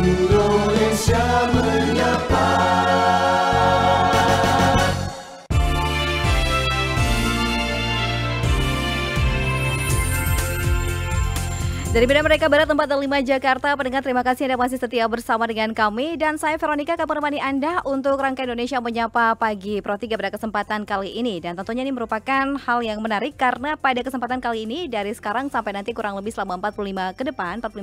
Indonesia menyapa. Dari Medan Merdeka Barat 45 Jakarta, pendengar terima kasih Anda masih setia bersama dengan kami dan saya Veronica akan menemani Anda untuk Rangka Indonesia Menyapa Pagi Pro 3 pada kesempatan kali ini. Dan tentunya ini merupakan hal yang menarik karena pada kesempatan kali ini dari sekarang sampai nanti kurang lebih selama 45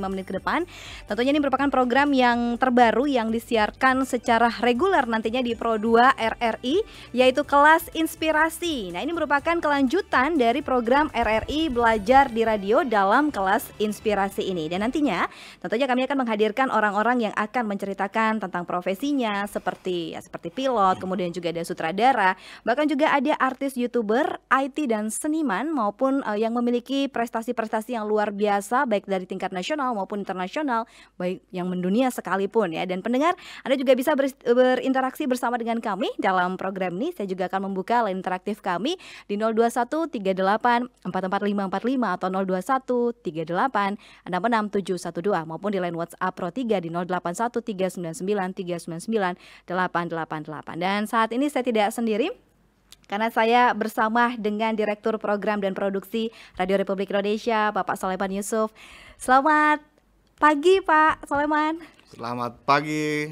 menit ke depan, tentunya ini merupakan program yang terbaru yang disiarkan secara reguler nantinya di Pro 2 RRI, yaitu Kelas Inspirasi. Nah, ini merupakan kelanjutan dari program RRI Belajar di Radio dalam Kelas Inspirasi ini, dan nantinya tentunya kami akan menghadirkan orang-orang yang akan menceritakan tentang profesinya seperti pilot, kemudian juga ada sutradara, bahkan juga ada artis, YouTuber, IT dan seniman maupun yang memiliki prestasi-prestasi yang luar biasa baik dari tingkat nasional maupun internasional, baik yang mendunia sekalipun ya. Dan pendengar, Anda juga bisa berinteraksi bersama dengan kami dalam program ini. Saya juga akan membuka line interaktif kami di 021 38 44545 atau 021 38 66712 maupun di line WhatsApp Pro 3 di 081 399 888. Dan saat ini saya tidak sendiri karena saya bersama dengan Direktur Program dan Produksi Radio Republik Indonesia, Bapak Soleman Yusuf. Selamat pagi Pak Soleman. Selamat pagi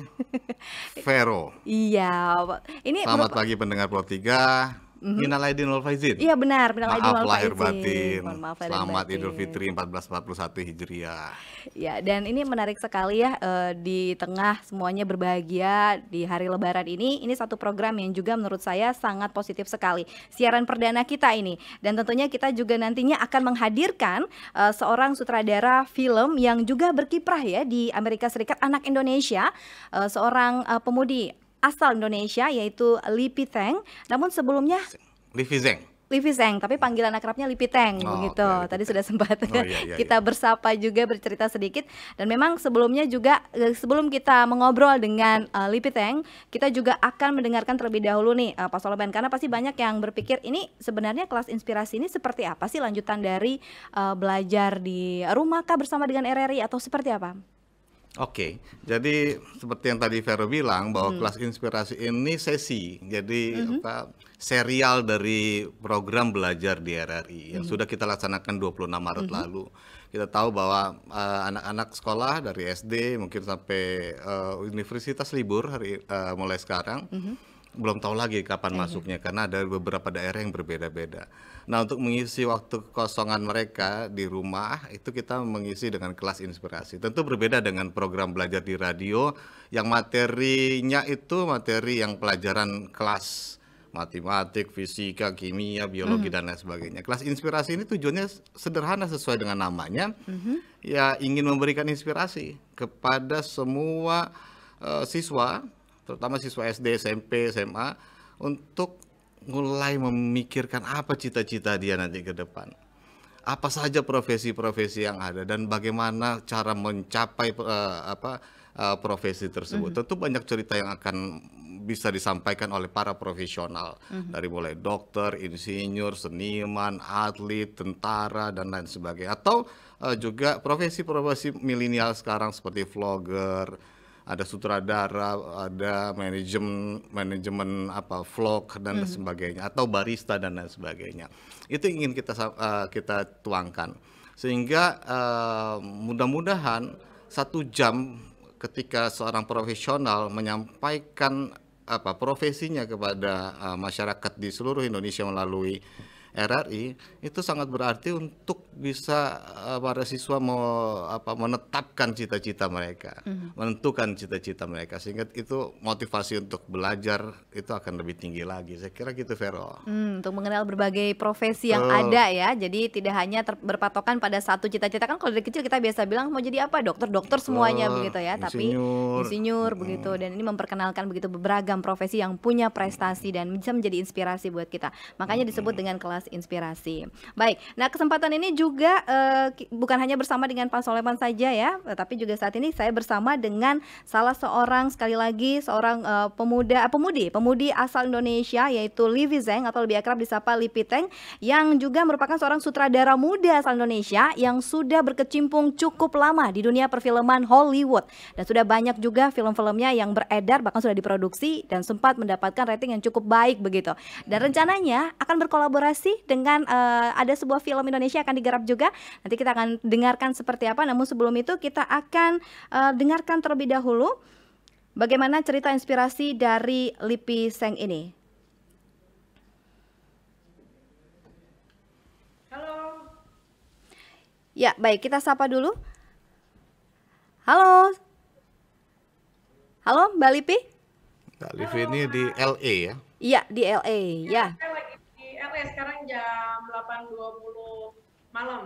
Vero. Iya, ini selamat pagi pendengar Pro 3. Minal aidin wal faizin. Iya benar, minal aidin wal faizin. Maaf lahir batin. Maaf lahir Selamat batin. Idul Fitri 1441 Hijriah. Ya, dan ini menarik sekali ya, di tengah semuanya berbahagia di hari Lebaran ini satu program yang juga menurut saya sangat positif sekali. Siaran perdana kita ini, dan tentunya kita juga nantinya akan menghadirkan seorang sutradara film yang juga berkiprah ya di Amerika Serikat, anak Indonesia, seorang pemudi asal Indonesia yaitu Lipi Teng. Namun sebelumnya Livi Zeng, tapi panggilan akrabnya Lipi Teng begitu. Okay, tadi sudah sempat iya. kita bersapa juga, bercerita sedikit. Dan memang sebelumnya juga sebelum kita mengobrol dengan Lipi Teng, kita juga akan mendengarkan terlebih dahulu nih Pak Soleman, karena pasti banyak yang berpikir ini sebenarnya Kelas Inspirasi ini seperti apa sih, lanjutan dari belajar di rumah kah bersama dengan RRI atau seperti apa? Oke, jadi seperti yang tadi Vero bilang bahwa Kelas Inspirasi ini sesi, jadi serial dari program belajar di RRI yang sudah kita laksanakan 26 Maret lalu. Kita tahu bahwa anak-anak sekolah dari SD mungkin sampai universitas libur mulai sekarang. Belum tahu lagi kapan masuknya karena ada beberapa daerah yang berbeda-beda. Nah, untuk mengisi waktu kekosongan mereka di rumah itu kita mengisi dengan Kelas Inspirasi. Tentu berbeda dengan program belajar di radio yang materinya itu materi yang pelajaran kelas, matematik, fisika, kimia, biologi dan lain sebagainya. Kelas Inspirasi ini tujuannya sederhana sesuai dengan namanya. Ya, ingin memberikan inspirasi kepada semua siswa, terutama siswa SD, SMP, SMA, untuk mulai memikirkan apa cita-cita dia nanti ke depan. Apa saja profesi-profesi yang ada dan bagaimana cara mencapai profesi tersebut. Tentu banyak cerita yang akan bisa disampaikan oleh para profesional, dari mulai dokter, insinyur, seniman, atlet, tentara dan lain sebagainya. Atau juga profesi-profesi milenial sekarang seperti vlogger, ada sutradara, ada manajemen vlog dan sebagainya, atau barista dan lain sebagainya. Itu ingin kita tuangkan sehingga mudah-mudahan 1 jam ketika seorang profesional menyampaikan profesinya kepada masyarakat di seluruh Indonesia melalui RRI, itu sangat berarti untuk bisa para siswa menetapkan cita-cita mereka, menentukan cita-cita mereka, sehingga itu motivasi untuk belajar itu akan lebih tinggi lagi. Saya kira gitu, Vero. Untuk mengenal berbagai profesi yang ada ya, jadi tidak hanya berpatokan pada satu cita-cita. Kan kalau dari kecil kita biasa bilang mau jadi apa, dokter semuanya begitu ya, tapi insinyur begitu. Dan ini memperkenalkan begitu beragam profesi yang punya prestasi dan bisa menjadi inspirasi buat kita. Makanya disebut dengan Kelas kelas inspirasi. Baik, nah kesempatan ini juga bukan hanya bersama dengan Pak Soleman saja ya, tapi juga saat ini saya bersama dengan salah seorang, sekali lagi seorang pemudi asal Indonesia, yaitu Livi Zeng atau lebih akrab disapa Lipi Teng, yang juga merupakan seorang sutradara muda asal Indonesia yang sudah berkecimpung cukup lama di dunia perfilman Hollywood dan sudah banyak juga film-filmnya yang beredar, bahkan sudah diproduksi dan sempat mendapatkan rating yang cukup baik begitu. Dan rencananya akan berkolaborasi dengan ada sebuah film Indonesia akan digarap juga. Nanti kita akan dengarkan seperti apa. Namun sebelum itu kita akan dengarkan terlebih dahulu bagaimana cerita inspirasi dari Lipi Zeng ini. Halo. Ya, baik, kita sapa dulu. Halo. Halo, Mbak Lipi? Mbak Livi ini di LA ya? Iya, di LA, ya. Saya lagi di LA sekarang jam 8.20 malam.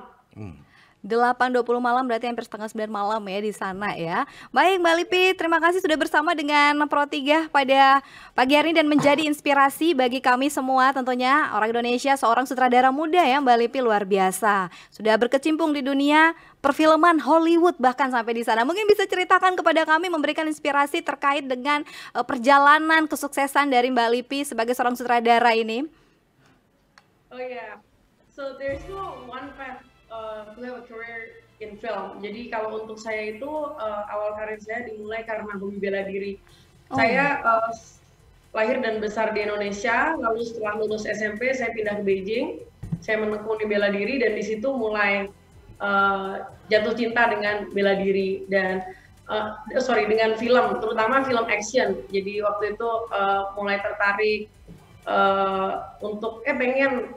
8.20 malam berarti hampir setengah 9 malam ya di sana ya. Baik Mbak Lipi, terima kasih sudah bersama dengan Pro3 pada pagi hari ini dan menjadi inspirasi bagi kami semua tentunya orang Indonesia, seorang sutradara muda ya Mbak Lipi, luar biasa. Sudah berkecimpung di dunia perfilman Hollywood bahkan sampai di sana. Mungkin bisa ceritakan kepada kami, memberikan inspirasi terkait dengan perjalanan kesuksesan dari Mbak Lipi sebagai seorang sutradara ini. Oh yeah, so there's no one path to have a career in film. Jadi kalau untuk saya itu awal karir saya dimulai karena hobi bela diri. Saya lahir dan besar di Indonesia, lalu setelah lulus SMP saya pindah ke Beijing. Saya menekuni bela diri dan di situ mulai jatuh cinta dengan bela diri dan dengan film, terutama film action. Jadi waktu itu mulai tertarik untuk pengen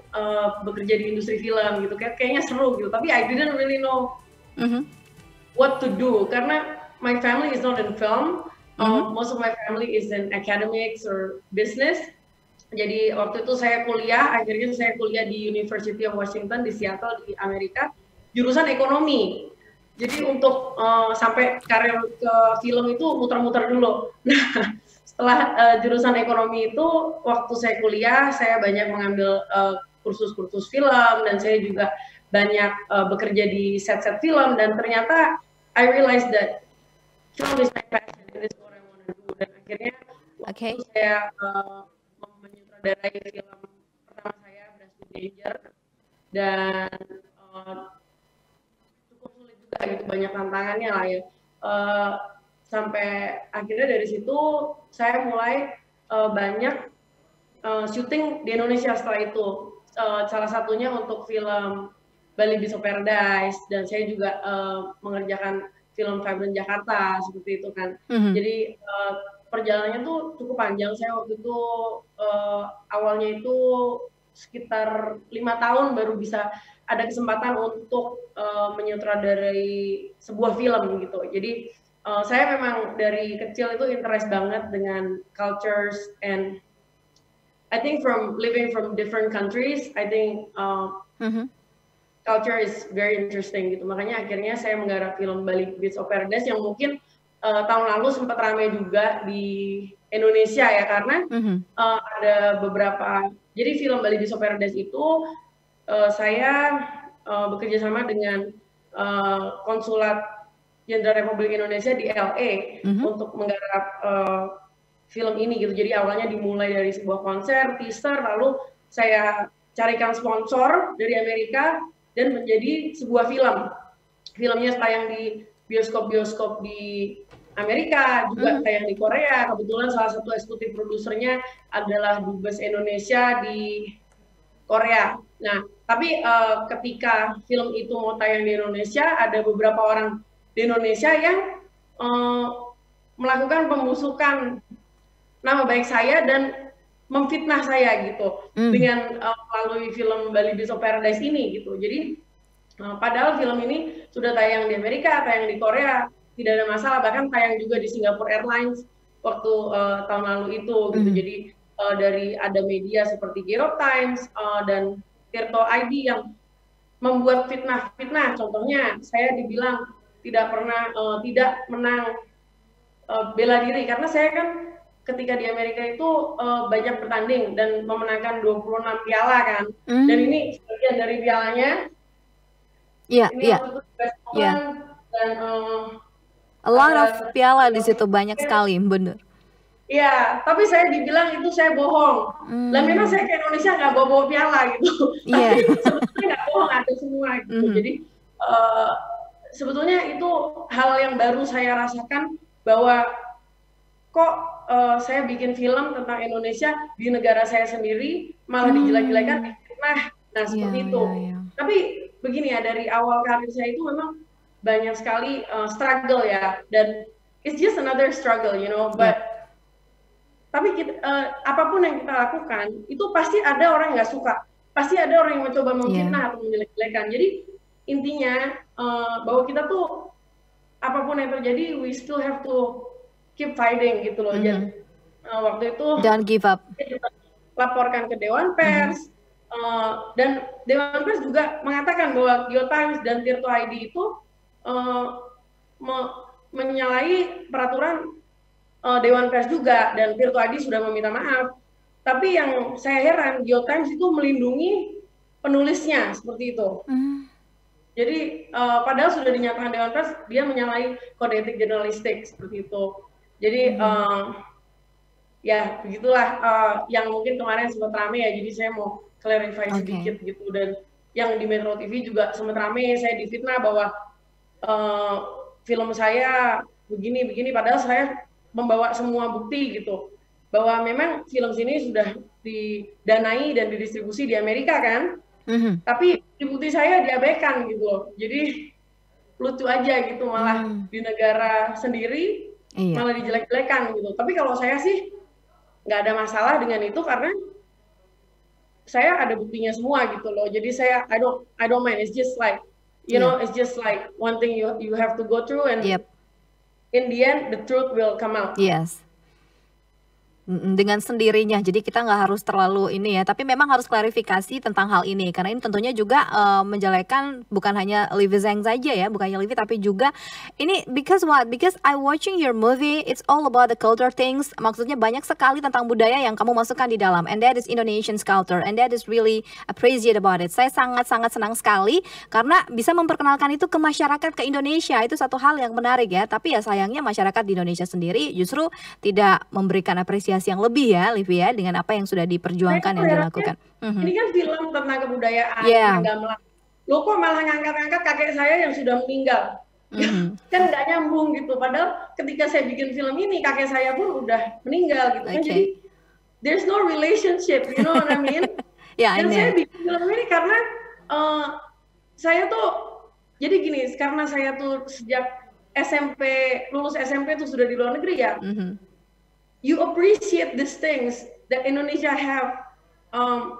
bekerja di industri film gitu, kayaknya seru gitu, tapi I didn't really know what to do karena my family is not in film. Most of my family is in academics or business. Jadi waktu itu akhirnya saya kuliah di University of Washington di Seattle di Amerika, jurusan ekonomi. Jadi untuk sampai karir ke film itu muter-muter dulu. Nah, setelah jurusan ekonomi itu, waktu saya kuliah, saya banyak mengambil kursus-kursus film dan saya juga banyak bekerja di set-set film dan ternyata I realized that film is my passion, it is what I want to do. Dan akhirnya waktu saya menyutradarai film pertama saya, Brass to Danger, dan cukup sulit juga gitu, banyak tantangannya lah ya. Sampai akhirnya dari situ saya mulai banyak syuting di Indonesia setelah itu. Salah satunya untuk film Bali Beats of Paradise dan saya juga mengerjakan film Vibrant Jakarta seperti itu kan. Jadi perjalanannya tuh cukup panjang. Saya waktu itu awalnya itu sekitar 5 tahun baru bisa ada kesempatan untuk menyutradarai sebuah film gitu. Jadi saya memang dari kecil itu interest banget dengan cultures and I think from living from different countries, I think culture is very interesting gitu. Makanya akhirnya saya menggarap film Bali Beats of Paradise yang mungkin tahun lalu sempat ramai juga di Indonesia ya karena ada beberapa. Jadi film Bali Beats of Paradise itu saya bekerja sama dengan konsulat Jenderal Republik Indonesia di LA untuk menggarap film ini gitu. Jadi awalnya dimulai dari sebuah konser, teaser, lalu saya carikan sponsor dari Amerika dan menjadi sebuah film. Filmnya tayang di bioskop-bioskop di Amerika, juga tayang di Korea. Kebetulan salah satu eksekutif produsernya adalah Dubes Indonesia di Korea. Nah, tapi ketika film itu mau tayang di Indonesia, ada beberapa orang di Indonesia yang melakukan pembusukan nama baik saya dan memfitnah saya gitu dengan melalui film Bali Beats of Paradise ini gitu. Jadi padahal film ini sudah tayang di Amerika, tayang di Korea, tidak ada masalah, bahkan tayang juga di Singapore Airlines waktu tahun lalu itu gitu. Jadi dari ada media seperti Giro Times dan Tirto ID yang membuat fitnah-fitnah. Contohnya saya dibilang tidak pernah tidak menang bela diri karena saya kan ketika di Amerika itu banyak bertanding dan memenangkan 26 piala kan. Dan ini sebagian dari pialanya. Ini waktu itu US Open dan a lot of piala di situ, banyak sekali, bener. Iya, tapi saya dibilang itu saya bohong. Lah memang saya ke Indonesia nggak bawa piala gitu. Tapi sebetulnya nggak bohong, ada semua gitu. Jadi sebetulnya itu hal yang baru saya rasakan bahwa kok saya bikin film tentang Indonesia di negara saya sendiri malah dijelek-jelekan, nah seperti itu. Tapi begini ya, dari awal karir saya itu memang banyak sekali struggle ya, dan it's just another struggle, you know. But tapi apapun yang kita lakukan itu pasti ada orang yang nggak suka, pasti ada orang yang mencoba memfitnah atau menjelek-jelekan. Jadi intinya bahwa kita tuh apapun yang terjadi, we still have to keep fighting gitu loh. Jadi waktu itu don't give up. Laporkan ke Dewan Pers, dan Dewan Pers juga mengatakan bahwa Geotimes dan Tirto ID itu menyalahi peraturan Dewan Pers juga, dan Tirto ID sudah meminta maaf. Tapi yang saya heran, Geotimes itu melindungi penulisnya seperti itu. Jadi padahal sudah dinyatakan Dewan Pers dia menyalahi kode etik jurnalistik seperti itu. Jadi ya begitulah yang mungkin kemarin sempat rame ya. Jadi saya mau clarify sedikit gitu. Dan yang di Metro TV juga sempat rame, saya difitnah bahwa film saya begini, padahal saya membawa semua bukti gitu, bahwa memang film sini sudah didanai dan didistribusi di Amerika kan, tapi bukti saya diabaikan gitu loh. Jadi lucu aja gitu, malah di negara sendiri malah dijelek-jelekan gitu. Tapi kalau saya sih nggak ada masalah dengan itu karena saya ada buktinya semua gitu loh. Jadi saya I don't mind. It's just like it's just like one thing you have to go through, and in the end the truth will come out. Yes. Dengan sendirinya, jadi kita nggak harus terlalu ini ya, tapi memang harus klarifikasi tentang hal ini, karena ini tentunya juga menjelekan bukan hanya Livi Zhang saja ya, bukannya Livi, tapi juga ini because I watching your movie, it's all about the culture things, maksudnya banyak sekali tentang budaya yang kamu masukkan di dalam, and that is Indonesian culture, and that is really appreciate about it. Saya sangat-sangat senang sekali karena bisa memperkenalkan itu ke masyarakat, ke Indonesia, itu satu hal yang menarik ya, tapi ya sayangnya masyarakat di Indonesia sendiri justru tidak memberikan apresiasi yang lebih ya, Livi ya, dengan apa yang sudah diperjuangkan yang dilakukan. Ini kan film tentang kebudayaan, tentang gamelan. Lo kok malah ngangkat-ngangkat kakek saya yang sudah meninggal? Kan nggak nyambung gitu. Padahal ketika saya bikin film ini, kakek saya pun udah meninggal gitu kan. Jadi there's no relationship, you know what I mean? Dan saya bikin film ini karena saya tuh, jadi gini, karena saya tuh sejak lulus SMP tuh sudah di luar negeri ya. You appreciate these things that Indonesia have.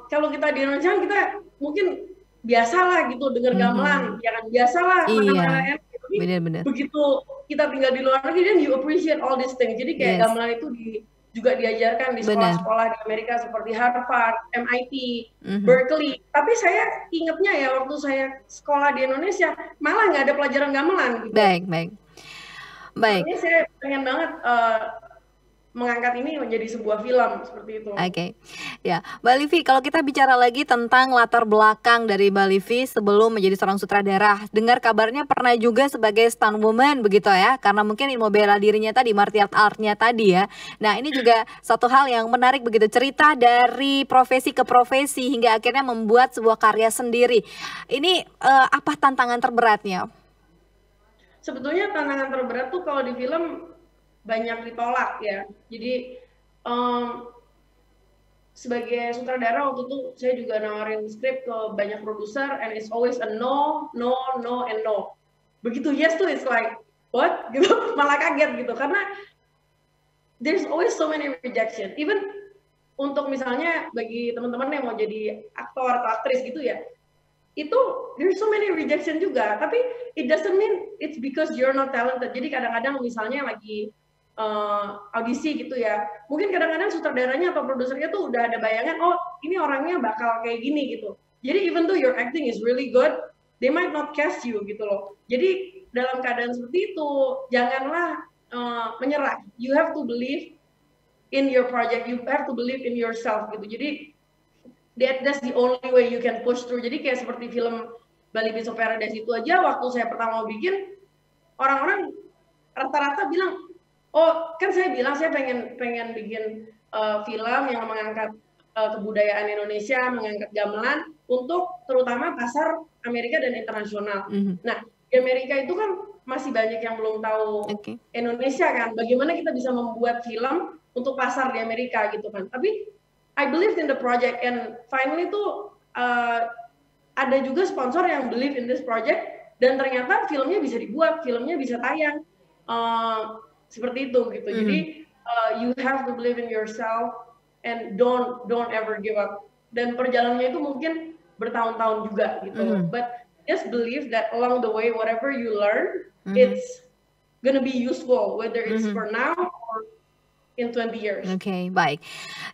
Kalau kita di Indonesia kita mungkin biasalah gitu dengar gamelan, ya kan, biasalah makan enak. Tapi begitu kita tinggal di luar negeri, then you appreciate all these things. Jadi kayak gamelan itu juga diajarkan di sekolah-sekolah di Amerika seperti Harvard, MIT, Berkeley. Tapi saya ingatnya ya waktu saya sekolah di Indonesia malah nggak ada pelajaran gamelan. Gitu. Baik. Ini saya pengen banget mengangkat ini menjadi sebuah film seperti itu. Ya, Mbak Livi, kalau kita bicara lagi tentang latar belakang dari Mbak Livi sebelum menjadi seorang sutradara, dengar kabarnya pernah juga sebagai stunt woman begitu ya, karena mungkin ilmu bela dirinya tadi, martial art-nya tadi ya. Nah, ini juga satu hal yang menarik begitu, cerita dari profesi ke profesi hingga akhirnya membuat sebuah karya sendiri. Ini apa tantangan terberatnya? Sebetulnya tantangan terberat tuh kalau di film banyak ditolak ya. Jadi sebagai sutradara waktu itu saya juga nawarin skrip ke banyak produser, and it's always a no, and no. Begitu yes tuh it's like what gitu, malah kaget gitu karena there's always so many rejection. Even untuk misalnya bagi teman-teman yang mau jadi aktor atau aktris gitu ya, itu there's so many rejection juga. Tapi it doesn't mean it's because you're not talented. Jadi kadang-kadang misalnya lagi audisi gitu ya, mungkin kadang-kadang sutradaranya atau produsernya tuh udah ada bayangan, oh ini orangnya bakal kayak gini gitu. Jadi even though your acting is really good, they might not cast you gitu loh. Jadi dalam keadaan seperti itu, janganlah menyerah. You have to believe in your project, you have to believe in yourself gitu. Jadi that's the only way you can push through. Jadi kayak seperti film Bali Beats of Paradise itu aja, waktu saya pertama mau bikin, orang-orang rata-rata bilang, oh kan saya bilang saya pengen bikin film yang mengangkat kebudayaan Indonesia, mengangkat gamelan untuk terutama pasar Amerika dan internasional. Nah, di Amerika itu kan masih banyak yang belum tahu Indonesia kan. Bagaimana kita bisa membuat film untuk pasar di Amerika gitu kan. Tapi I believe in the project and finally tuh ada juga sponsor yang believe in this project dan ternyata filmnya bisa dibuat, filmnya bisa tayang. Seperti itu gitu. Jadi you have to believe in yourself and don't ever give up. Dan perjalanannya itu mungkin bertahun-tahun juga gitu. But just believe that along the way whatever you learn it's gonna be useful whether it's for now or in 20 years. Oke, baik.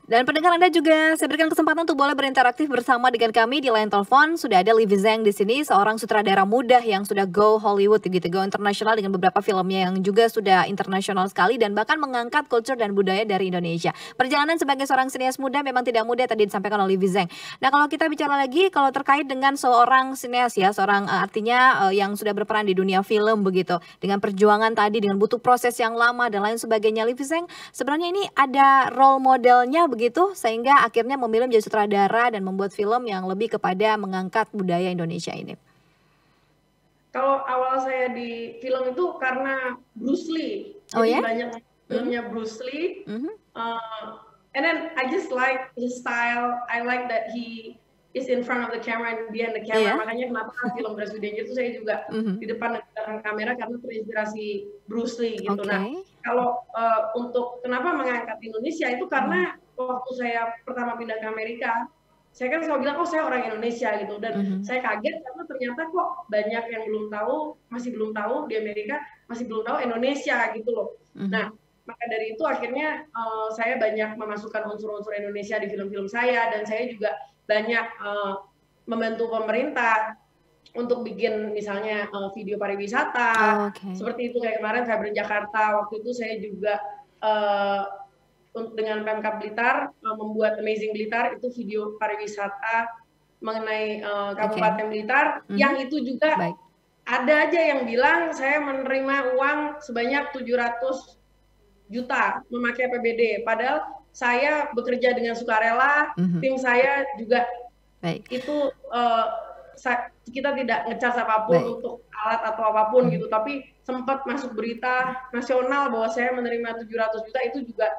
Dan pendengar Anda juga saya berikan kesempatan untuk boleh berinteraktif bersama dengan kami di line telepon. Sudah ada Livi Zeng di sini, seorang sutradara muda yang sudah go Hollywood gitu, go internasional dengan beberapa filmnya yang juga sudah internasional sekali dan bahkan mengangkat culture dan budaya dari Indonesia. Perjalanan sebagai seorang sinias muda memang tidak mudah tadi disampaikan oleh Livi Zeng. Nah, kalau kita bicara lagi kalau terkait dengan seorang sinias ya, seorang artinya yang sudah berperan di dunia film begitu, dengan perjuangan tadi, dengan butuh proses yang lama dan lain sebagainya, Livi Zeng sebenarnya ini ada role modelnya begitu sehingga akhirnya memilih menjadi sutradara dan membuat film yang lebih kepada mengangkat budaya Indonesia ini. Kalau awal saya di film itu karena Bruce Lee. Jadi banyak filmnya Bruce Lee. And then I just like his style. I like that he is in front of the camera and behind the camera. Makanya kenapa film Bruce Lee itu saya juga di depan kamera karena terinspirasi Bruce Lee gitu. Nah, kalau untuk kenapa mengangkat Indonesia itu karena waktu saya pertama pindah ke Amerika, saya kan selalu bilang, oh saya orang Indonesia gitu. Dan saya kaget karena ternyata kok banyak yang masih belum tahu di Amerika, masih belum tahu Indonesia gitu loh. Nah, maka dari itu akhirnya saya banyak memasukkan unsur-unsur Indonesia di film-film saya dan saya juga banyak membantu pemerintah untuk bikin misalnya video pariwisata, seperti itu kayak kemarin Vibrant Jakarta. Waktu itu saya juga dengan Pemkab Blitar membuat Amazing Blitar, itu video pariwisata mengenai Kabupaten Blitar, yang itu juga ada aja yang bilang saya menerima uang sebanyak 700 juta memakai APBD, padahal saya bekerja dengan sukarela, tim saya juga itu kita tidak ngecas apapun untuk alat atau apapun gitu, tapi sempat masuk berita nasional bahwa saya menerima 700 juta, itu juga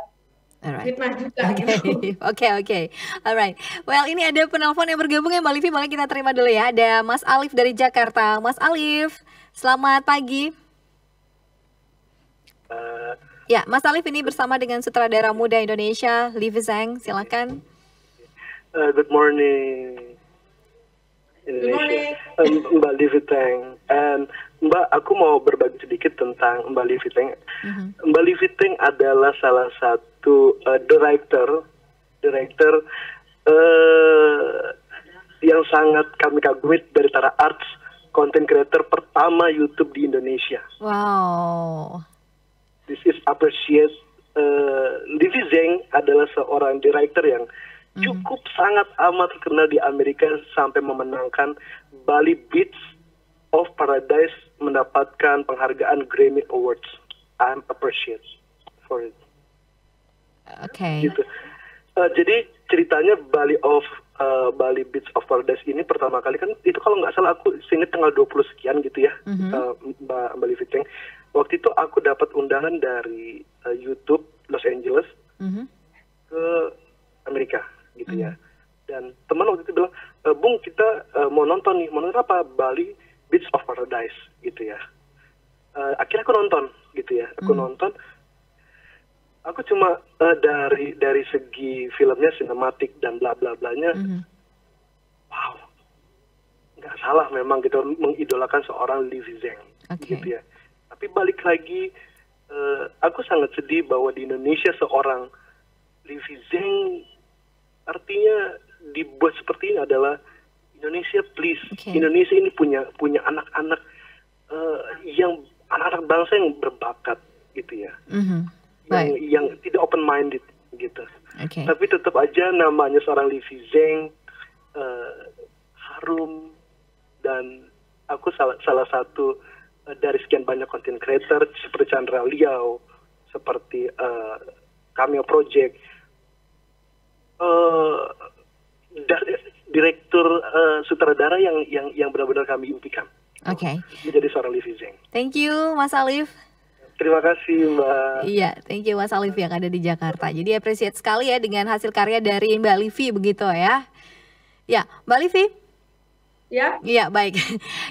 fitnah juga gitu. Oke. Alright. Well, ini ada penelpon yang bergabung ya Mbak Livi, boleh kita terima dulu ya. Ada Mas Alif dari Jakarta. Mas Alif, selamat pagi. Ya, Mas Alif ini bersama dengan sutradara muda Indonesia, Livi Zeng, silakan. Good morning, Indonesia. Mbak Livi Zeng. Mbak, aku mau berbagi sedikit tentang Mbak Livi Zeng. Mbak Livi Zeng adalah salah satu director yang sangat kami kagumi dari Tara Arts, content creator pertama YouTube di Indonesia. Wow. This is appreciate. Livi Zeng adalah seorang director yang cukup sangat amat terkenal di Amerika sampai memenangkan Bali Beats of Paradise, mendapatkan penghargaan Grammy Awards. I'm appreciate for it. Gitu. Jadi ceritanya Bali Beats of Paradise ini pertama kali kan itu kalau nggak salah aku ingat tanggal 20 sekian gitu ya, Mbak Livi Zeng. Waktu itu aku dapat undangan dari YouTube Los Angeles ke Amerika gitu ya. Dan teman waktu itu bilang, Bung kita mau nonton apa? Bali Beats of Paradise gitu ya. Akhirnya aku nonton gitu ya. Aku cuma dari segi filmnya, sinematik dan bla bla blanya, wow, nggak salah memang gitu mengidolakan seorang Livi Zeng gitu ya. Tapi balik lagi, aku sangat sedih bahwa di Indonesia seorang Livi Zeng artinya dibuat seperti ini adalah Indonesia please. Indonesia ini punya anak-anak yang anak-anak bangsa yang berbakat gitu ya. Yang tidak open minded gitu. Oke. Tapi tetap aja namanya seorang Livi Zeng harum, dan aku salah satu dari sekian banyak content creator seperti Chandra Liao, seperti Cameo Project, direktur sutradara yang benar-benar kami impikan. Oke. Menjadi seorang Livi Zeng. Thank you Mas Alif. Terima kasih Mbak. Iya, thank you Mas Alif yang ada di Jakarta. Jadi appreciate sekali ya dengan hasil karya dari Mbak Livi begitu ya. Ya, Mbak Livi. Ya. Iya, baik.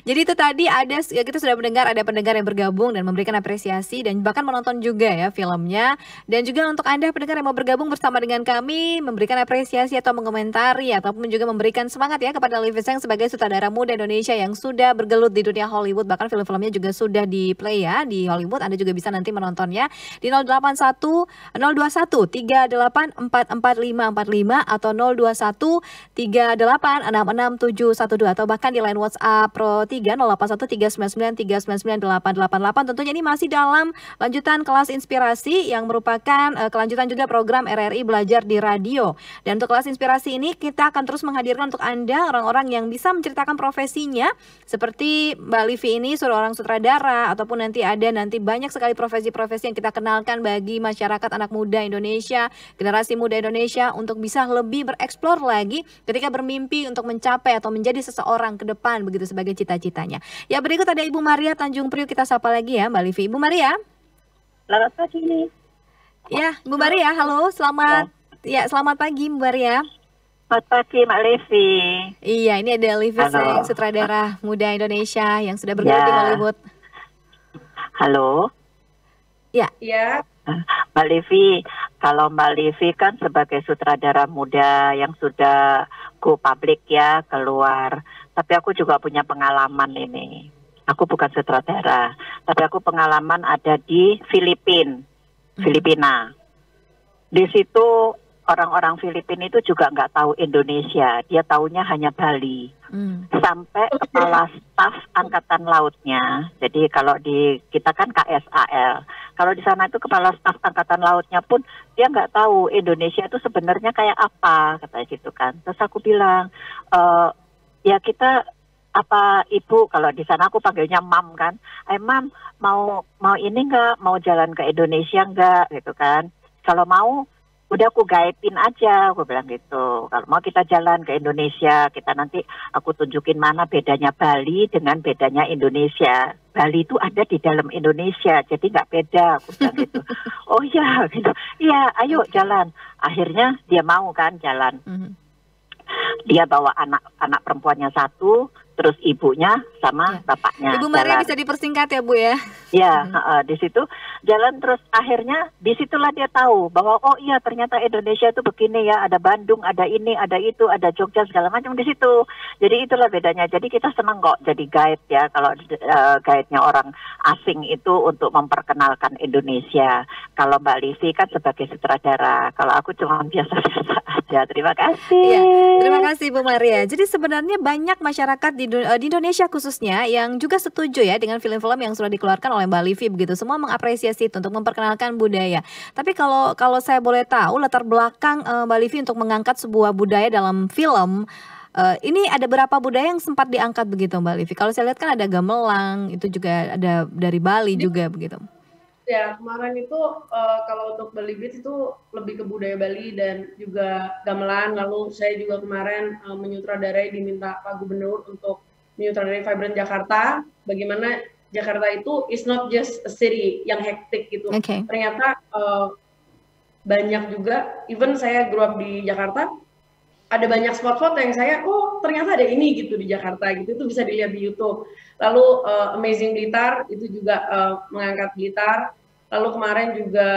Jadi itu tadi ada, ya kita sudah mendengar ada pendengar yang bergabung dan memberikan apresiasi dan bahkan menonton juga ya filmnya. Dan juga untuk Anda pendengar yang mau bergabung bersama dengan kami, memberikan apresiasi atau mengomentari ataupun juga memberikan semangat ya kepada Livi Zeng sebagai sutradara muda Indonesia yang sudah bergelut di dunia Hollywood. Bahkan film-filmnya juga sudah di play ya di Hollywood. Anda juga bisa nanti menontonnya di 081 021 38 44545 atau 021 38 66712 atau bahkan di line WhatsApp Pro 3 081 399 399 888. Tentunya ini masih dalam lanjutan kelas inspirasi yang merupakan kelanjutan juga program RRI Belajar di Radio. Dan untuk kelas inspirasi ini kita akan terus menghadirkan untuk Anda orang-orang yang bisa menceritakan profesinya seperti Mbak Livi ini seorang sutradara, ataupun nanti banyak sekali profesi-profesi yang kita kenalkan bagi masyarakat anak muda Indonesia, generasi muda Indonesia untuk bisa lebih bereksplor lagi ketika bermimpi untuk mencapai atau menjadi seseorang ke depan begitu sebagai cita-citanya. Ya, berikut ada Ibu Maria Tanjung Priok, kita sapa lagi ya Mbak Livi. Ibu Maria. Selamat pagi nih. Ya, Ibu Maria, halo, selamat selamat pagi Ibu Maria. Selamat pagi Mbak Livi. Iya, ini ada Livi Zeng, sutradara muda Indonesia yang sudah bergelut di Hollywood. Halo. Ya. Iya. Mbak Livi, kalau Mbak Livi kan sebagai sutradara muda yang sudah go public ya, keluar. Tapi aku juga punya pengalaman ini. Aku bukan sutradara, tapi aku pengalaman ada di Filipina. Di situ orang-orang Filipina itu juga nggak tahu Indonesia, dia taunya hanya Bali. Sampai kepala staf angkatan lautnya, jadi kalau di kita kan KSAL, kalau di sana itu kepala staf angkatan lautnya pun dia nggak tahu Indonesia itu sebenarnya kayak apa, katanya gitu kan. Terus aku bilang, ya kita apa ibu, kalau di sana aku panggilnya mam kan, mam mau ini nggak, mau jalan ke Indonesia nggak gitu kan. Kalau mau udah aku guide-in aja, aku bilang gitu. Kalau mau kita jalan ke Indonesia, kita nanti aku tunjukin mana bedanya Bali dengan bedanya Indonesia. Bali itu ada di dalam Indonesia, jadi nggak beda, aku bilang gitu. Oh iya, gitu. Iya, ayo jalan. Akhirnya dia mau kan jalan. Dia bawa anak perempuannya satu, terus ibunya sama bapaknya. Ibu Maria jalan. bisa dipersingkat ya Bu ya? Ya, di situ jalan terus akhirnya disitulah dia tahu bahwa oh iya ternyata Indonesia itu begini ya, ada Bandung, ada ini, ada itu, ada Jogja segala macam di situ. Jadi itulah bedanya. Jadi kita senang kok jadi guide ya kalau guide-nya orang asing itu untuk memperkenalkan Indonesia. Kalau Mbak Livi kan sebagai sutradara, kalau aku cuma biasa-biasa aja. Terima kasih. Ya, terima kasih Bu Maria. Jadi sebenarnya banyak masyarakat di Indonesia khususnya yang juga setuju ya dengan film-film yang sudah dikeluarkan oleh Mbak Livi begitu. Semua mengapresiasi itu untuk memperkenalkan budaya. Tapi kalau saya boleh tahu latar belakang Mbak Livi untuk mengangkat sebuah budaya dalam film, ini ada berapa budaya yang sempat diangkat begitu Mbak Livi? Kalau saya lihat kan ada gamelan, itu juga ada dari Bali juga begitu. Ya, kemarin itu kalau untuk Bali Beats itu lebih ke budaya Bali dan juga gamelan. Lalu saya juga kemarin menyutradarai, diminta Pak Gubernur untuk menyutradarai Vibrant Jakarta. Bagaimana Jakarta itu is not just a city yang hektik gitu. Okay. Ternyata banyak juga, even saya grew up di Jakarta, ada banyak spot-spot yang saya, oh ternyata ada ini gitu di Jakarta gitu, itu bisa dilihat di YouTube. Lalu Amazing Blitar itu juga mengangkat Blitar. Lalu kemarin juga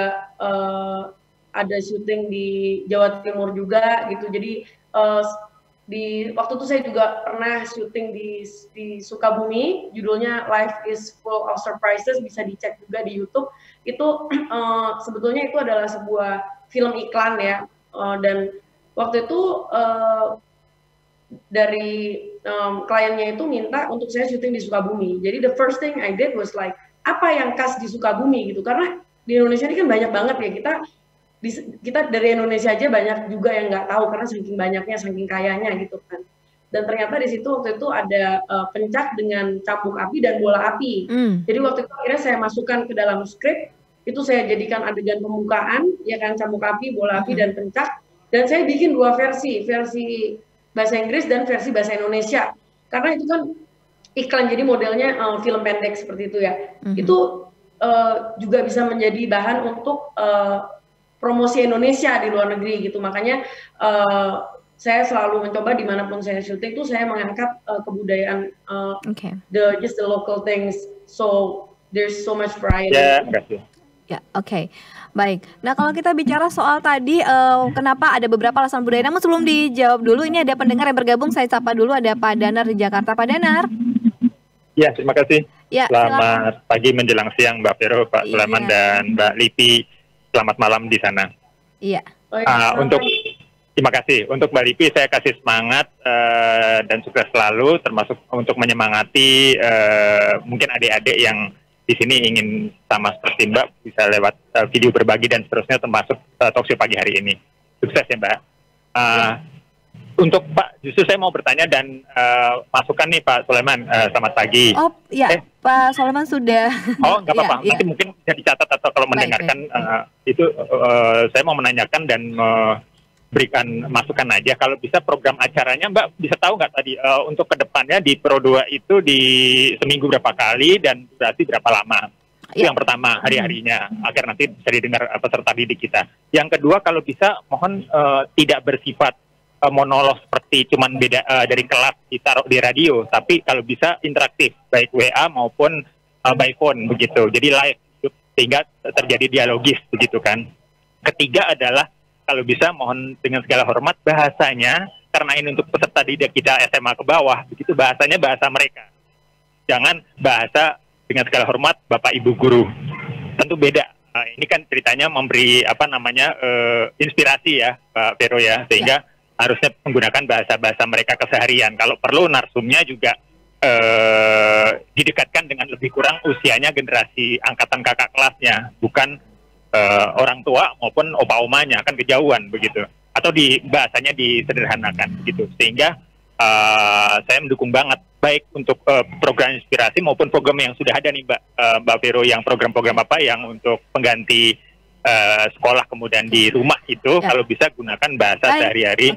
ada syuting di Jawa Timur juga gitu. Jadi di waktu itu saya juga pernah syuting di Sukabumi, judulnya Life is Full of Surprises, bisa dicek juga di YouTube. Itu sebetulnya itu adalah sebuah film iklan ya, dan waktu itu dari kliennya itu minta untuk saya syuting di Sukabumi. Jadi the first thing I did was like, apa yang khas di Sukabumi gitu, karena di Indonesia ini kan banyak banget ya, kita kita dari Indonesia aja banyak juga yang nggak tahu karena saking banyaknya, saking kayanya gitu kan. Dan ternyata di situ waktu itu ada pencak dengan cambuk api dan bola api. Jadi waktu itu akhirnya saya masukkan ke dalam skrip, itu saya jadikan adegan pembukaan, ya kan, cambuk api, bola api, dan pencak. Dan saya bikin 2 versi bahasa Inggris dan versi bahasa Indonesia. Karena itu kan iklan, jadi modelnya film pendek seperti itu ya. Itu juga bisa menjadi bahan untuk promosi Indonesia di luar negeri gitu. Makanya saya selalu mencoba dimanapun saya syuting tuh saya mengangkat kebudayaan just the local things, so there's so much variety. Ya, oke. Baik. Nah, kalau kita bicara soal tadi kenapa ada beberapa alasan budaya, namun sebelum dijawab dulu, ini ada pendengar yang bergabung, saya sapa dulu, ada Pak Danar di Jakarta. Pak Danar. Ya, terima kasih. Ya, selamat pagi menjelang siang Mbak Vero, Pak Sulaiman, dan Mbak Lipi. Selamat malam di sana. Iya. Terima kasih. Untuk Mbak Lipi, saya kasih semangat dan sukses selalu, termasuk untuk menyemangati mungkin adik-adik yang di sini ingin sama seperti Mbak, bisa lewat video berbagi dan seterusnya, termasuk talkshow pagi hari ini. Sukses ya Mbak. Untuk Pak, justru saya mau bertanya dan masukan nih Pak Sulaiman, selamat pagi. Oh iya, Pak Sulaiman sudah. Oh nggak apa-apa, nanti mungkin bisa dicatat atau kalau mendengarkan itu saya mau menanyakan dan berikan masukan aja. Kalau bisa program acaranya Mbak bisa tahu nggak tadi untuk kedepannya di Pro 2 itu di seminggu berapa kali dan durasi berapa lama? Itu yang pertama, hari-harinya agar nanti bisa didengar peserta didik kita. Yang kedua, kalau bisa mohon tidak bersifat monolog seperti cuman beda dari kelas ditaruh di radio, tapi kalau bisa interaktif baik WA maupun by phone begitu. Jadi live sehingga terjadi dialogis begitu kan. Ketiga adalah kalau bisa mohon dengan segala hormat bahasanya, karena ini untuk peserta didik kita SMA ke bawah, begitu bahasanya bahasa mereka. Jangan bahasa dengan segala hormat Bapak Ibu guru. Tentu beda. Ini kan ceritanya memberi inspirasi ya Pak Vero ya, sehingga harusnya menggunakan bahasa-bahasa mereka keseharian. Kalau perlu narsumnya juga didekatkan dengan lebih kurang usianya generasi angkatan kakak kelasnya, bukan orang tua maupun opa-omanya, kan kejauhan begitu. Atau bahasanya disederhanakan gitu. Sehingga saya mendukung banget baik untuk program inspirasi maupun program yang sudah ada nih Mbak Vero, yang program-program apa yang untuk pengganti sekolah kemudian di rumah itu kalau bisa gunakan bahasa sehari-hari.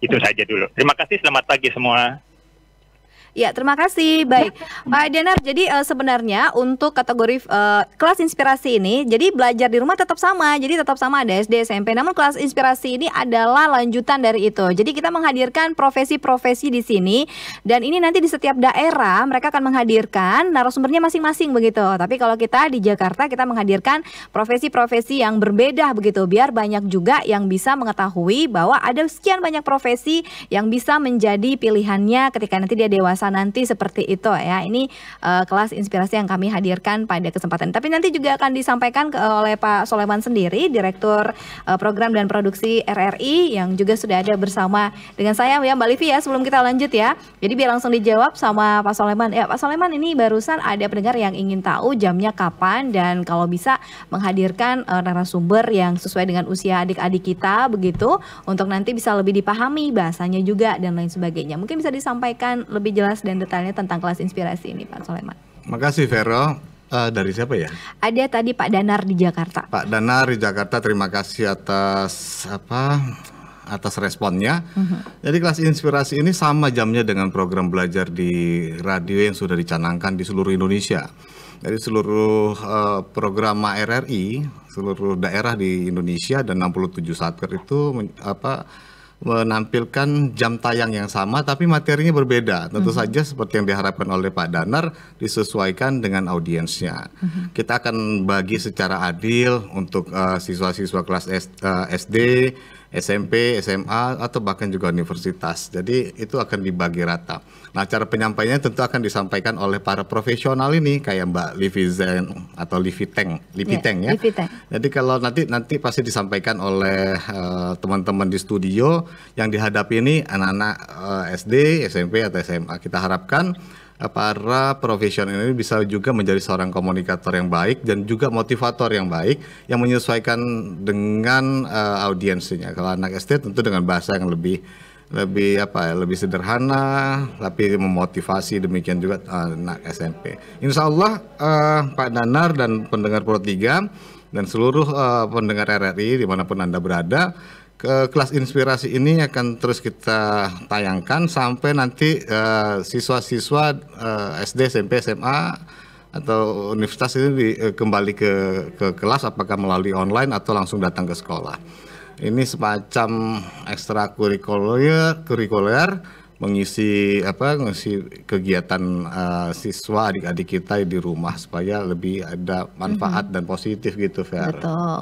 Itu saja dulu. Terima kasih, selamat pagi semua. Ya, terima kasih. Baik, Pak Danar, jadi sebenarnya untuk kategori kelas inspirasi ini, jadi belajar di rumah tetap sama, jadi tetap sama ada SD, SMP. Namun kelas inspirasi ini adalah lanjutan dari itu. Jadi kita menghadirkan profesi-profesi di sini, dan ini nanti di setiap daerah mereka akan menghadirkan narasumbernya masing-masing begitu. Tapi kalau kita di Jakarta kita menghadirkan profesi-profesi yang berbeda begitu, biar banyak juga yang bisa mengetahui bahwa ada sekian banyak profesi yang bisa menjadi pilihannya ketika nanti dia dewasa nanti seperti itu ya. Ini kelas inspirasi yang kami hadirkan pada kesempatan. Tapi nanti juga akan disampaikan oleh Pak Sulaiman sendiri, Direktur Program dan Produksi RRI, yang juga sudah ada bersama dengan saya ya Mbak Livi ya, sebelum kita lanjut ya. Jadi biar langsung dijawab sama Pak Sulaiman. Ya Pak Sulaiman, ini barusan ada pendengar yang ingin tahu jamnya kapan dan kalau bisa menghadirkan narasumber yang sesuai dengan usia adik-adik kita begitu, untuk nanti bisa lebih dipahami bahasanya juga dan lain sebagainya. Mungkin bisa disampaikan lebih jelas dan detailnya tentang kelas inspirasi ini Pak Sulaiman. Makasih Vero. Dari siapa ya? Ada tadi Pak Danar di Jakarta. Pak Danar di Jakarta, terima kasih atas responnya. Jadi kelas inspirasi ini sama jamnya dengan program belajar di radio yang sudah dicanangkan di seluruh Indonesia. Dari seluruh program RRI, seluruh daerah di Indonesia dan 67 satker itu menampilkan jam tayang yang sama tapi materinya berbeda. Tentu saja seperti yang diharapkan oleh Pak Danar, disesuaikan dengan audiensnya. Kita akan bagi secara adil untuk siswa-siswa kelas SD, SMP, SMA, atau bahkan juga universitas. Jadi itu akan dibagi rata. Nah, cara penyampaiannya tentu akan disampaikan oleh para profesional ini, kayak Mbak Livi Zeng atau Livi Teng ya. Jadi kalau nanti pasti disampaikan oleh teman-teman di studio yang dihadapi ini anak-anak SD, SMP, atau SMA. Kita harapkan para profesional ini bisa juga menjadi seorang komunikator yang baik dan juga motivator yang baik yang menyesuaikan dengan audiensnya. Kalau anak SD tentu dengan bahasa yang lebih lebih sederhana tapi memotivasi, demikian juga anak SMP. Insya Allah Pak Danar dan pendengar Pro 3 dan seluruh pendengar RRI dimanapun Anda berada, kelas inspirasi ini akan terus kita tayangkan sampai nanti siswa-siswa SD, SMP, SMA atau universitas ini kembali ke kelas, apakah melalui online atau langsung datang ke sekolah. Ini semacam ekstrakurikuler mengisi kegiatan siswa adik-adik kita di rumah supaya lebih ada manfaat dan positif gitu, Fer.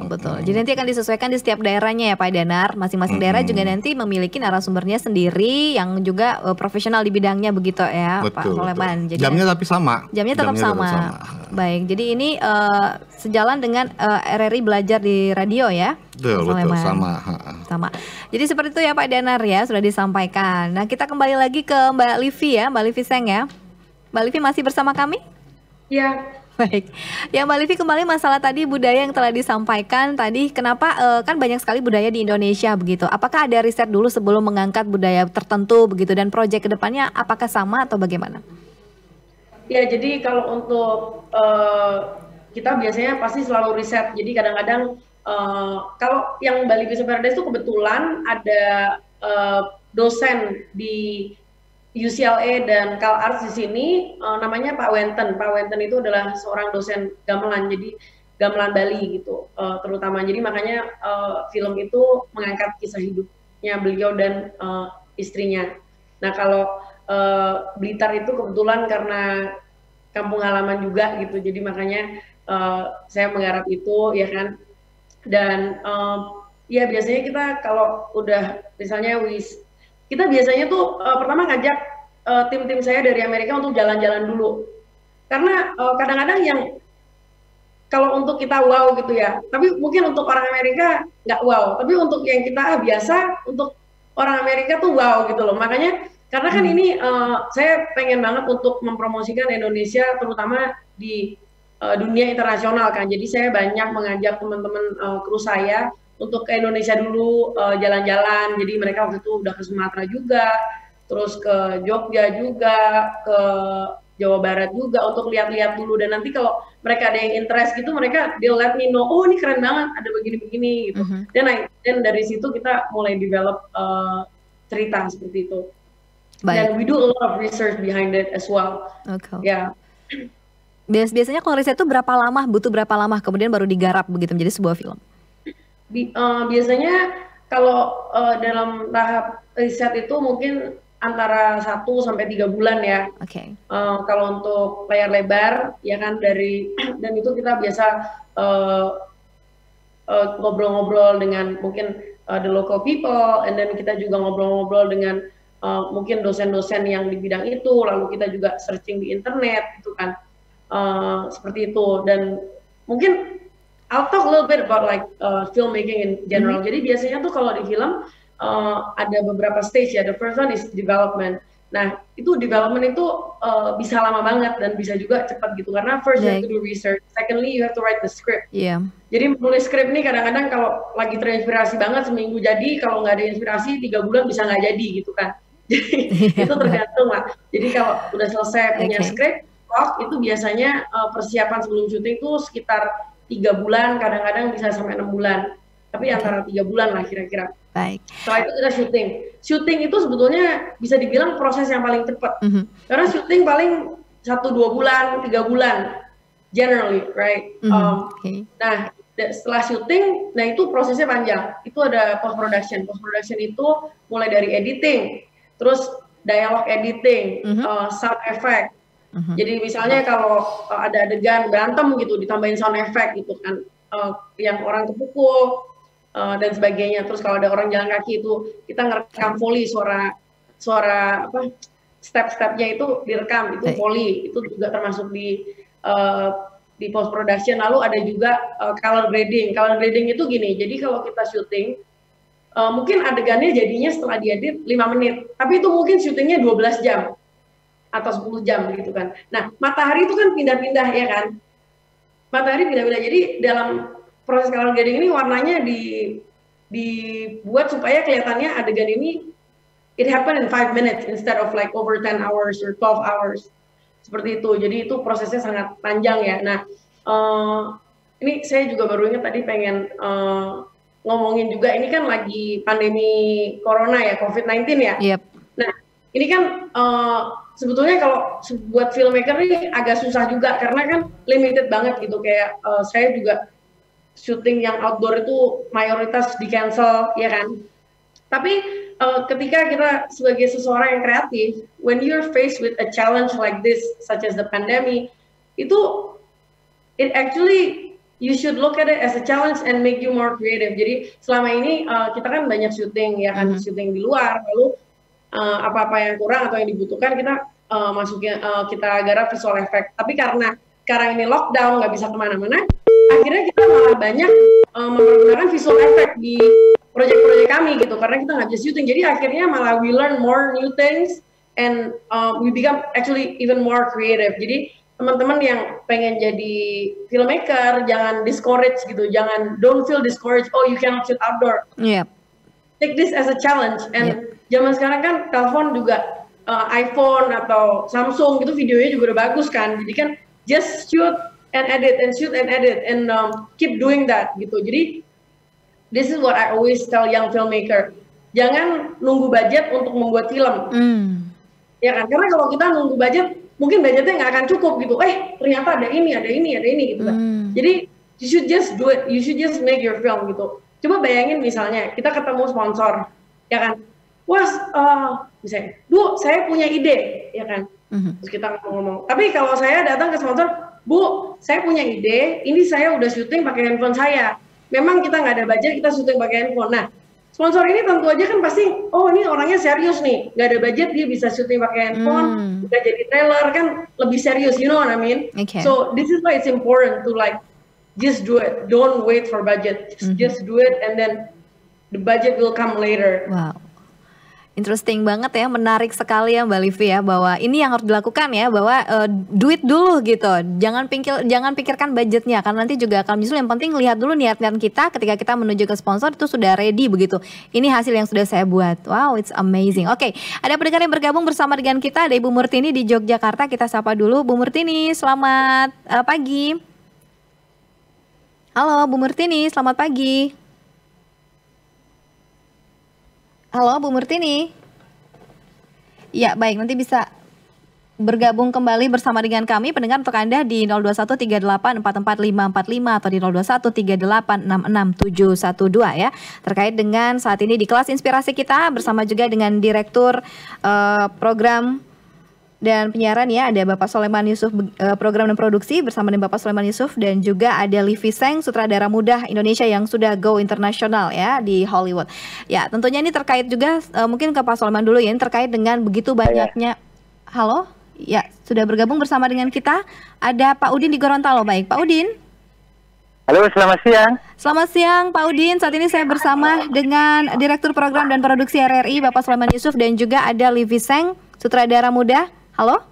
Betul. Jadi nanti akan disesuaikan di setiap daerahnya ya Pak Danar. Masing-masing daerah juga nanti memiliki narasumbernya sendiri yang juga profesional di bidangnya begitu ya, Pak Soleman. Jadi jamnya tapi sama. Jamnya tetap sama. Baik. Jadi ini sejalan dengan RRI Belajar di Radio ya. Betul, sama. Jadi seperti itu ya Pak Danar ya, sudah disampaikan. Nah, kita kembali lagi ke Mbak Livi ya, Mbak Livi Seng ya. Mbak Livi masih bersama kami? Iya. Baik. Ya Mbak Livi, kembali masalah tadi budaya yang telah disampaikan tadi, kenapa kan banyak sekali budaya di Indonesia begitu. Apakah ada riset dulu sebelum mengangkat budaya tertentu begitu, dan proyek kedepannya apakah sama atau bagaimana? Ya, jadi kalau untuk kita biasanya pasti selalu riset. Jadi kadang-kadang kalau yang Bali Bisa Paradise itu kebetulan ada dosen di UCLA dan CalArts di sini, namanya Pak Wenten. Pak Wenten itu adalah seorang dosen gamelan, jadi gamelan Bali gitu, terutama. Jadi makanya film itu mengangkat kisah hidupnya beliau dan istrinya. Nah kalau Blitar itu kebetulan karena kampung halaman juga gitu, jadi makanya saya menggarap itu ya kan. Dan ya biasanya kita kalau udah misalnya kita biasanya tuh pertama ngajak tim-tim saya dari Amerika untuk jalan-jalan dulu, karena kadang-kadang yang kalau untuk kita wow gitu ya, tapi mungkin untuk orang Amerika nggak wow, tapi untuk yang kita biasa, untuk orang Amerika tuh wow gitu loh. Makanya karena kan ini saya pengen banget untuk mempromosikan Indonesia terutama di dunia internasional kan. Jadi saya banyak mengajak teman-teman kru saya untuk ke Indonesia dulu jalan-jalan. Jadi mereka waktu itu udah ke Sumatera juga, terus ke Jogja juga, ke Jawa Barat juga untuk lihat-lihat dulu. Dan nanti kalau mereka ada yang interest gitu, mereka they'll let me know, oh ini keren banget, ada begini-begini gitu. Dan dari situ kita mulai develop cerita seperti itu. Dan we do a lot of research behind it as well. Ya. Biasanya kalau riset itu butuh berapa lama kemudian baru digarap begitu menjadi sebuah film? Biasanya kalau dalam tahap riset itu mungkin antara 1 sampai 3 bulan ya. Kalau untuk layar lebar ya kan dan itu kita biasa ngobrol-ngobrol dengan mungkin the local people, and then kita juga ngobrol-ngobrol dengan mungkin dosen-dosen yang di bidang itu, lalu kita juga searching di internet gitu kan. Seperti itu. Dan mungkin I'll talk a little bit about like filmmaking in general. Jadi biasanya tuh kalau di film ada beberapa stage ya. The first one is development. Nah itu development itu bisa lama banget dan bisa juga cepat gitu, karena first you have to do research, secondly you have to write the script. Jadi menulis script nih kadang-kadang kalau lagi terinspirasi banget seminggu jadi, kalau nggak ada inspirasi 3 bulan bisa nggak jadi gitu kan. Jadi itu tergantung lah. Jadi kalau udah selesai punya script itu biasanya persiapan sebelum syuting itu sekitar 3 bulan, kadang-kadang bisa sampai 6 bulan. Tapi antara 3 bulan lah kira-kira. Setelah itu kita syuting. Syuting itu sebetulnya bisa dibilang proses yang paling cepat. Karena syuting paling 1-2 bulan, 3 bulan. Generally, right? Nah, setelah syuting, nah itu prosesnya panjang. Itu ada post-production. Post-production itu mulai dari editing, terus dialog editing, sound effect. Jadi misalnya kalau ada adegan berantem gitu, ditambahin sound effect gitu kan, yang orang kepukul dan sebagainya. Terus kalau ada orang jalan kaki itu kita ngerekam Foley, suara apa step-stepnya itu direkam, itu Foley, itu juga termasuk di post production. Lalu ada juga color grading. Color grading itu gini, jadi kalau kita syuting mungkin adegannya jadinya setelah diedit 5 menit, tapi itu mungkin syutingnya 12 jam. atau 10 jam gitu kan. Nah, matahari itu kan pindah-pindah ya kan. Matahari pindah-pindah. Jadi dalam proses color grading ini warnanya dibuat supaya kelihatannya adegan ini it happen in 5 minutes instead of like over 10 hours or 12 hours. Seperti itu. Jadi itu prosesnya sangat panjang ya. Nah, ini saya juga baru ingat tadi pengen ngomongin juga, ini kan lagi pandemi corona ya, COVID-19 ya. Yep. Nah, ini kan sebetulnya kalau buat filmmaker ini agak susah juga karena kan limited banget gitu. Kayak saya juga syuting yang outdoor itu mayoritas di cancel ya kan. Tapi ketika kita sebagai seseorang yang kreatif, when you're faced with a challenge like this, such as the pandemic, itu it actually you should look at it as a challenge and make you more creative. Jadi selama ini kita kan banyak syuting ya kan, syuting di luar, lalu apa-apa yang kurang atau yang dibutuhkan kita masukin, kita garap visual effect. Tapi karena sekarang ini lockdown, nggak bisa kemana-mana, akhirnya kita malah banyak mempergunakan visual effect di proyek-proyek kami gitu, karena kita nggak bisa syuting. Jadi akhirnya malah we learn more new things and we become actually even more creative. Jadi teman-teman yang pengen jadi filmmaker jangan discourage gitu, don't feel discouraged. Oh, you cannot shoot outdoor. Yep. Take this as a challenge. And zaman sekarang kan telepon juga iPhone atau Samsung gitu videonya juga udah bagus kan. Jadi kan just shoot and edit and shoot and edit and keep doing that gitu. Jadi this is what I always tell young filmmaker. Jangan nunggu budget untuk membuat film. Ya kan? Karena kalau kita nunggu budget, mungkin budgetnya nggak akan cukup gitu. Ternyata ada ini gitu kan. Jadi you should just do it. You should just make your film gitu. Coba bayangin misalnya kita ketemu sponsor, ya kan? Wah, misalnya, Bu, saya punya ide, ya kan? Terus kita ngomong. Tapi kalau saya datang ke sponsor, Bu, saya punya ide. Ini saya udah syuting pakai handphone saya. Memang kita nggak ada budget, kita syuting pakai handphone. Nah, sponsor ini tentu aja kan pasti, oh ini orangnya serius nih, nggak ada budget dia bisa syuting pakai handphone, udah jadi trailer kan lebih serius, you know what I mean? Okay. So this is why it's important to like just do it, don't wait for budget, just do it and then the budget will come later. Wow. Interesting banget ya, menarik sekali ya Mbak Livi ya, bahwa ini yang harus dilakukan ya, bahwa duit dulu gitu, jangan pikirkan budgetnya, karena nanti juga akan menyusul. Yang penting lihat dulu niat-niat kita ketika kita menuju ke sponsor itu sudah ready begitu. Ini hasil yang sudah saya buat. Wow, it's amazing. Oke, ada pendengar yang bergabung bersama dengan kita, ada Ibu Murtini di Yogyakarta. Kita sapa dulu Bu Murtini, selamat pagi. Halo Bu Murtini, selamat pagi. Halo Bu Murtini. Ya baik, nanti bisa bergabung kembali bersama dengan kami pendengar untuk Anda di 0213844545 atau di 0213866712 ya. Terkait dengan saat ini di kelas inspirasi kita bersama juga dengan Direktur Program dan Penyiaran ya, ada Bapak Soleman Yusuf, Program dan Produksi bersama dengan Bapak Soleman Yusuf, dan juga ada Livi Seng, sutradara muda Indonesia yang sudah go internasional ya di Hollywood. Ya tentunya ini terkait juga mungkin ke Pak Soleman dulu ya, ini terkait dengan begitu banyaknya. Halo, ya sudah bergabung bersama dengan kita ada Pak Udin di Gorontalo. Baik Pak Udin. Halo, selamat siang. Selamat siang Pak Udin. Saat ini saya bersama dengan Direktur Program dan Produksi RRI Bapak Soleman Yusuf, dan juga ada Livi Seng, sutradara muda. Halo?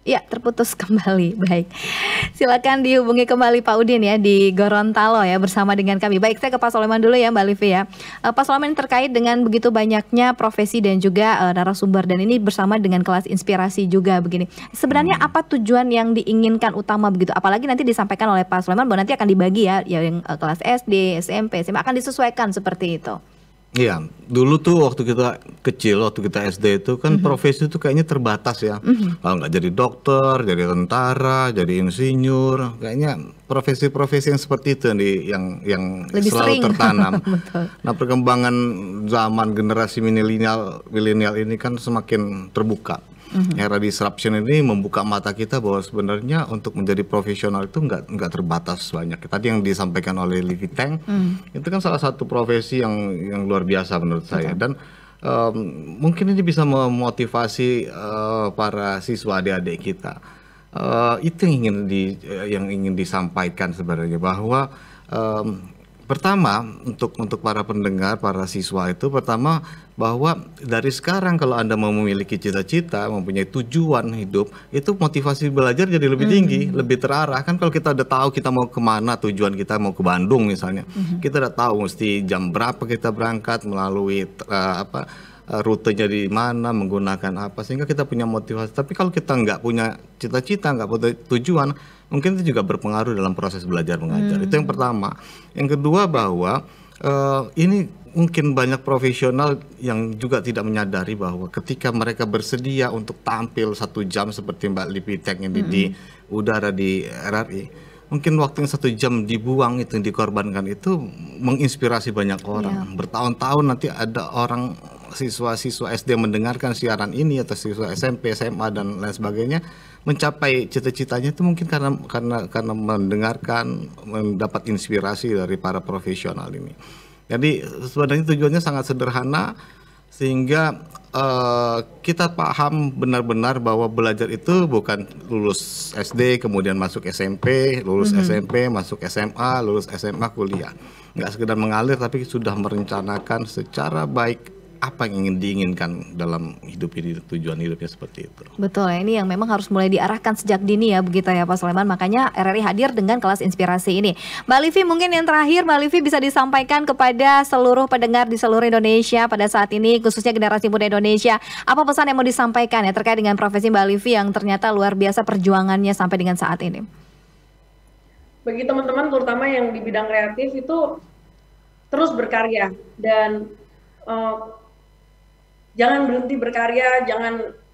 Ya, terputus kembali. Baik. Silakan dihubungi kembali Pak Udin ya di Gorontalo ya bersama dengan kami. Baik, saya ke Pak Soleman dulu ya Mbak Livi ya. Pak Soleman, terkait dengan begitu banyaknya profesi dan juga narasumber, dan ini bersama dengan kelas inspirasi juga begini. Sebenarnya apa tujuan yang diinginkan utama begitu? Apalagi nanti disampaikan oleh Pak Soleman bahwa nanti akan dibagi ya, yang kelas SD, SMP, SMA akan disesuaikan seperti itu. Iya, dulu tuh waktu kita kecil, waktu kita SD itu kan profesi itu kayaknya terbatas ya. Kalau nggak jadi dokter, jadi tentara, jadi insinyur, kayaknya profesi-profesi yang seperti itu yang lebih selalu sering tertanam. Betul. Nah, perkembangan zaman generasi milenial ini kan semakin terbuka. Era disruption ini membuka mata kita bahwa sebenarnya untuk menjadi profesional itu nggak terbatas banyak. Tadi yang disampaikan oleh Livi Seng itu kan salah satu profesi yang luar biasa menurut saya. Dan mungkin ini bisa memotivasi para siswa adik-adik kita. Itu yang ingin disampaikan sebenarnya, bahwa pertama untuk para pendengar, para siswa itu pertama bahwa dari sekarang kalau Anda mau memiliki cita-cita, mempunyai tujuan hidup, itu motivasi belajar jadi lebih tinggi, lebih terarah. Kan kalau kita udah tahu kita mau kemana, tujuan kita mau ke Bandung misalnya, kita udah tahu mesti jam berapa kita berangkat, melalui rutenya di mana, menggunakan apa, sehingga kita punya motivasi. Tapi kalau kita nggak punya cita-cita, nggak punya tujuan, mungkin itu juga berpengaruh dalam proses belajar mengajar. Itu yang pertama. Yang kedua bahwa ini mungkin banyak profesional yang juga tidak menyadari bahwa ketika mereka bersedia untuk tampil 1 jam seperti Mbak Livi Teng ini di udara di RRI, mungkin waktu yang 1 jam dibuang itu, yang dikorbankan itu menginspirasi banyak orang. Bertahun-tahun nanti ada orang siswa-siswa SD mendengarkan siaran ini, atau siswa SMP, SMA dan lain sebagainya, mencapai cita-citanya itu mungkin karena mendengarkan, mendapat inspirasi dari para profesional ini. Jadi sebenarnya tujuannya sangat sederhana, sehingga kita paham benar-benar bahwa belajar itu bukan lulus SD kemudian masuk SMP, lulus SMP masuk SMA, lulus SMA kuliah. Nggak sekedar mengalir, tapi sudah merencanakan secara baik apa yang ingin diinginkan dalam hidup ini, tujuan hidupnya seperti itu. Betul ya, ini yang memang harus mulai diarahkan sejak dini ya, begitu ya Pak Sulaiman. Makanya RRI hadir dengan kelas inspirasi ini. Mbak Livi, mungkin yang terakhir, Mbak Livi bisa disampaikan kepada seluruh pendengar di seluruh Indonesia pada saat ini, khususnya generasi muda Indonesia. Apa pesan yang mau disampaikan ya terkait dengan profesi Mbak Livi yang ternyata luar biasa perjuangannya sampai dengan saat ini? Bagi teman-teman terutama yang di bidang kreatif itu terus berkarya dan jangan berhenti berkarya,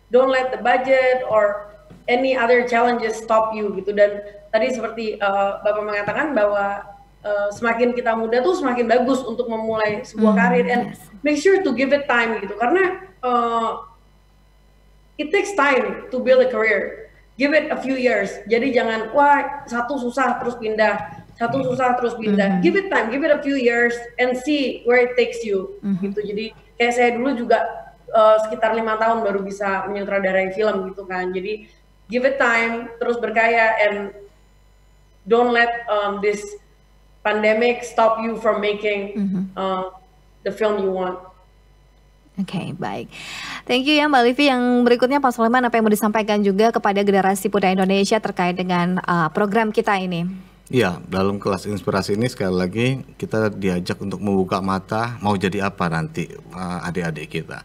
don't let the budget or any other challenges stop you gitu. Dan tadi seperti Bapak mengatakan bahwa semakin kita muda tuh semakin bagus untuk memulai sebuah karir, and make sure to give it time gitu, karena it takes time to build a career. Give it a few years. Jadi jangan satu susah terus pindah, satu susah terus pindah. Give it time, give it a few years and see where it takes you gitu. Jadi kayak saya dulu juga sekitar 5 tahun baru bisa menyutradarai film gitu kan. Jadi give it time, terus berkarya, and don't let this pandemic stop you from making the film you want. Oke, baik. Thank you ya Mbak Livi. Yang berikutnya Pak Sulaiman, apa yang mau disampaikan juga kepada generasi muda Indonesia terkait dengan program kita ini? Ya, dalam kelas inspirasi ini sekali lagi kita diajak untuk membuka mata mau jadi apa nanti adik-adik kita.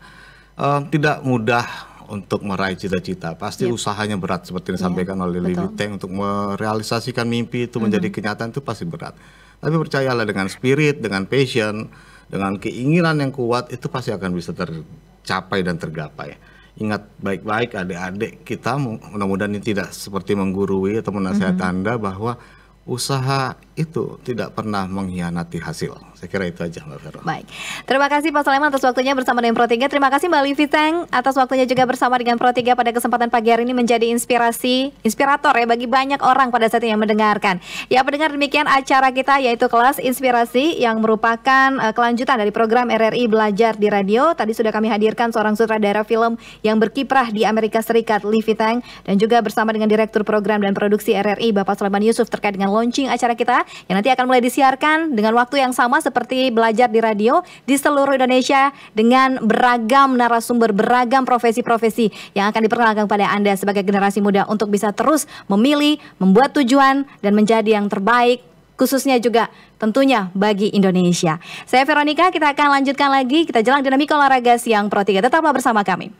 Tidak mudah untuk meraih cita-cita, pasti usahanya berat seperti yang disampaikan oleh Livi Teng. Untuk merealisasikan mimpi itu menjadi kenyataan itu pasti berat. Tapi percayalah, dengan spirit, dengan passion, dengan keinginan yang kuat, itu pasti akan bisa tercapai dan tergapai. Ingat baik-baik adik-adik kita, mudah-mudahan ini tidak seperti menggurui atau menasihati Anda, bahwa usaha itu tidak pernah mengkhianati hasil. Saya kira itu aja Mbak Vero. Baik, terima kasih Pak Sulaiman atas waktunya bersama dengan Pro3. Terima kasih Mbak Livi Teng atas waktunya juga bersama dengan Pro3 pada kesempatan pagi hari ini, menjadi inspirator ya bagi banyak orang pada saat ini yang mendengarkan. Ya pendengar, demikian acara kita, yaitu kelas inspirasi yang merupakan kelanjutan dari program RRI Belajar di Radio. Tadi sudah kami hadirkan seorang sutradara film yang berkiprah di Amerika Serikat, Livi Teng, dan juga bersama dengan Direktur Program dan Produksi RRI Bapak Sulaiman Yusuf terkait dengan launching acara kita yang nanti akan mulai disiarkan dengan waktu yang sama seperti Belajar di Radio di seluruh Indonesia, dengan beragam narasumber, beragam profesi-profesi yang akan diperkenalkan kepada Anda sebagai generasi muda untuk bisa terus memilih, membuat tujuan dan menjadi yang terbaik, khususnya juga tentunya bagi Indonesia. Saya Veronica, kita akan lanjutkan lagi, kita jelang dinamika olahraga siang Pro3. Tetaplah bersama kami.